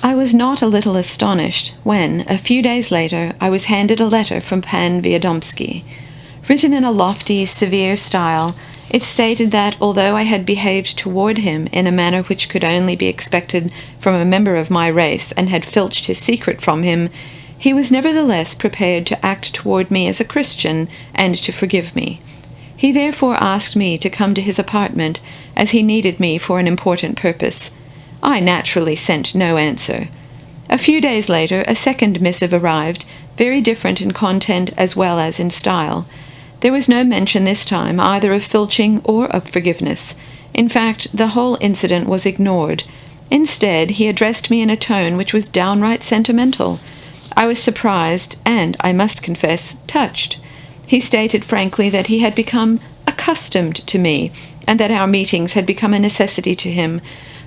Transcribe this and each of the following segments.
I was not a little astonished when, a few days later, I was handed a letter from Pan Wiadomski. Written in a lofty, severe style, it stated that, although I had behaved toward him in a manner which could only be expected from a member of my race and had filched his secret from him, he was nevertheless prepared to act toward me as a Christian and to forgive me. He therefore asked me to come to his apartment, as he needed me for an important purpose. I naturally sent no answer. A few days later, a second missive arrived, very different in content as well as in style. There was no mention this time either of filching or of forgiveness. In fact, the whole incident was ignored. Instead, he addressed me in a tone which was downright sentimental. I was surprised and, I must confess, touched. He stated frankly that he had become accustomed to me, and that our meetings had become a necessity to him,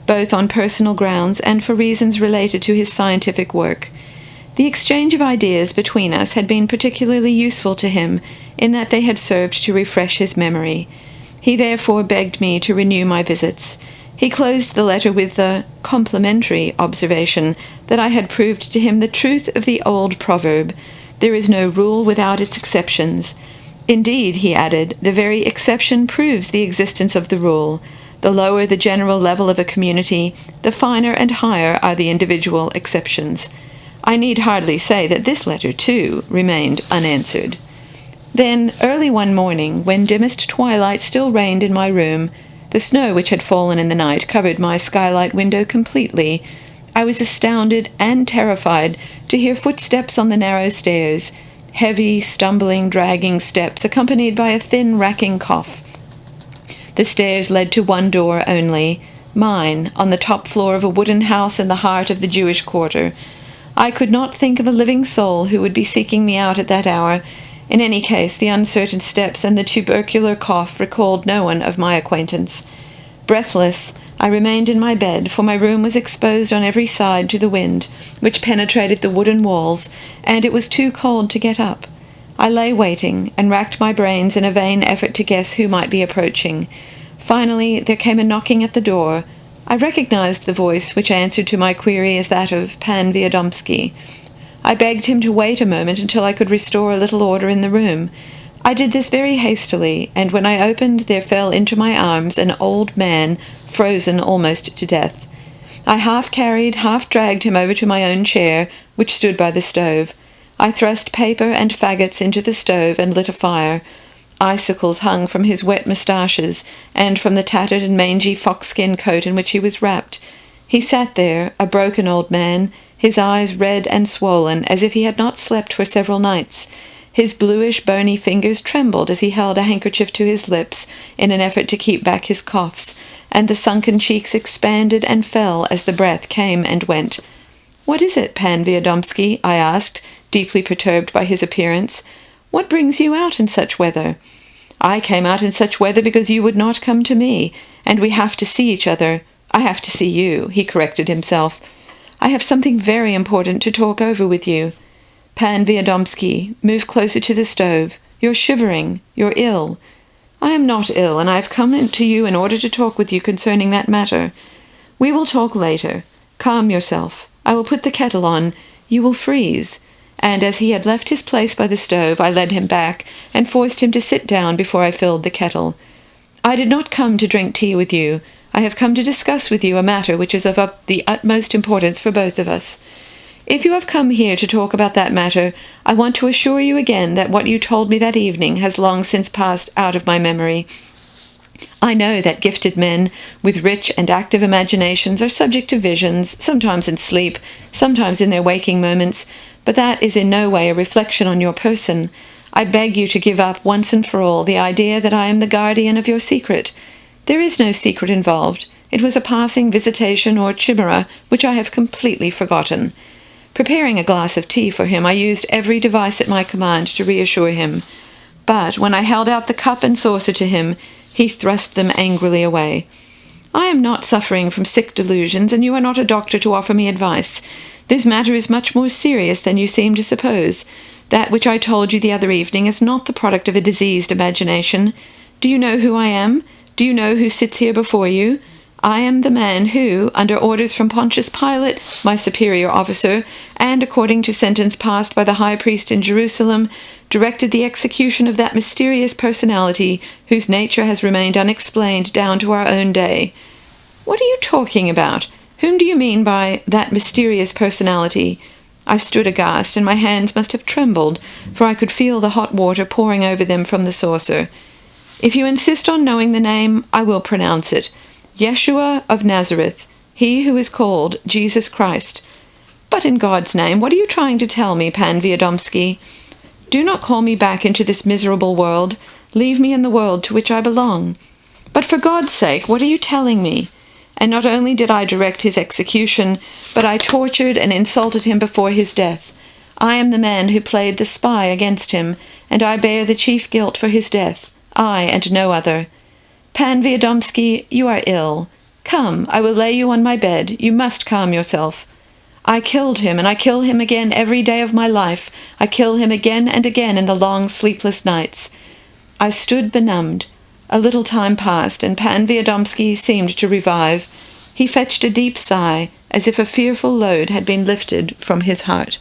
both on personal grounds and for reasons related to his scientific work. The exchange of ideas between us had been particularly useful to him, in that they had served to refresh his memory. He therefore begged me to renew my visits. He closed the letter with the complimentary observation that I had proved to him the truth of the old proverb, "There is no rule without its exceptions." Indeed, he added, the very exception proves the existence of the rule. The lower the general level of a community, the finer and higher are the individual exceptions. I need hardly say that this letter, too, remained unanswered. Then, early one morning, when dimmest twilight still reigned in my room, the snow which had fallen in the night covered my skylight window completely, I was astounded and terrified to hear footsteps on the narrow stairs, heavy, stumbling, dragging steps accompanied by a thin, racking cough. The stairs led to one door only, mine, on the top floor of a wooden house in the heart of the Jewish quarter. I could not think of a living soul who would be seeking me out at that hour. In any case, the uncertain steps and the tubercular cough recalled no one of my acquaintance. Breathless, I remained in my bed, for my room was exposed on every side to the wind, which penetrated the wooden walls, and it was too cold to get up. I lay waiting, and racked my brains in a vain effort to guess who might be approaching. Finally, there came a knocking at the door. I recognized the voice which answered to my query as that of Pan Wiadomski. I begged him to wait a moment until I could restore a little order in the room. I did this very hastily, and when I opened there fell into my arms an old man, frozen almost to death. I half carried, half dragged him over to my own chair, which stood by the stove. I thrust paper and faggots into the stove and lit a fire. Icicles hung from his wet moustaches, and from the tattered and mangy fox-skin coat in which he was wrapped. He sat there, a broken old man, his eyes red and swollen, as if he had not slept for several nights. His bluish, bony fingers trembled as he held a handkerchief to his lips in an effort to keep back his coughs, and the sunken cheeks expanded and fell as the breath came and went. "What is it, Pan Wiadomski?" I asked, deeply perturbed by his appearance. "What brings you out in such weather?" "I came out in such weather because you would not come to me, and we have to see each other. I have to see you," he corrected himself. "I have something very important to talk over with you." "Pan Wiadomski, move closer to the stove. You're shivering. You're ill." "I am not ill, and I have come to you in order to talk with you concerning that matter." "We will talk later. Calm yourself. I will put the kettle on. You will freeze." And as he had left his place by the stove, I led him back and forced him to sit down before I filled the kettle. "I did not come to drink tea with you. I have come to discuss with you a matter which is of the utmost importance for both of us. If you have come here to talk about that matter, I want to assure you again that what you told me that evening has long since passed out of my memory. I know that gifted men with rich and active imaginations are subject to visions, sometimes in sleep, sometimes in their waking moments, but that is in no way a reflection on your person. I beg you to give up once and for all the idea that I am the guardian of your secret. There is no secret involved. It was a passing visitation or chimera which I have completely forgotten." Preparing a glass of tea for him, I used every device at my command to reassure him. But when I held out the cup and saucer to him, he thrust them angrily away. "I am not suffering from sick delusions, and you are not a doctor to offer me advice. This matter is much more serious than you seem to suppose. That which I told you the other evening is not the product of a diseased imagination. Do you know who I am? Do you know who sits here before you? I am the man who, under orders from Pontius Pilate, my superior officer, and according to sentence passed by the high priest in Jerusalem, directed the execution of that mysterious personality whose nature has remained unexplained down to our own day." "What are you talking about? Whom do you mean by that mysterious personality?" I stood aghast, and my hands must have trembled, for I could feel the hot water pouring over them from the saucer. "If you insist on knowing the name, I will pronounce it. Yeshua of Nazareth, he who is called Jesus Christ." "But in God's name, what are you trying to tell me, Pan Wiadomski?" "Do not call me back into this miserable world. Leave me in the world to which I belong." "But for God's sake, what are you telling me?" And not only did I direct his execution, but I tortured and insulted him before his death. I am the man who played the spy against him, and I bear the chief guilt for his death, I and no other. "Pan Wiadomski, you are ill. Come, I will lay you on my bed. You must calm yourself. I killed him, and I kill him again every day of my life. I kill him again and again in the long sleepless nights." I stood benumbed. A little time passed, and Pan Wiadomski seemed to revive. He fetched a deep sigh, as if a fearful load had been lifted from his heart.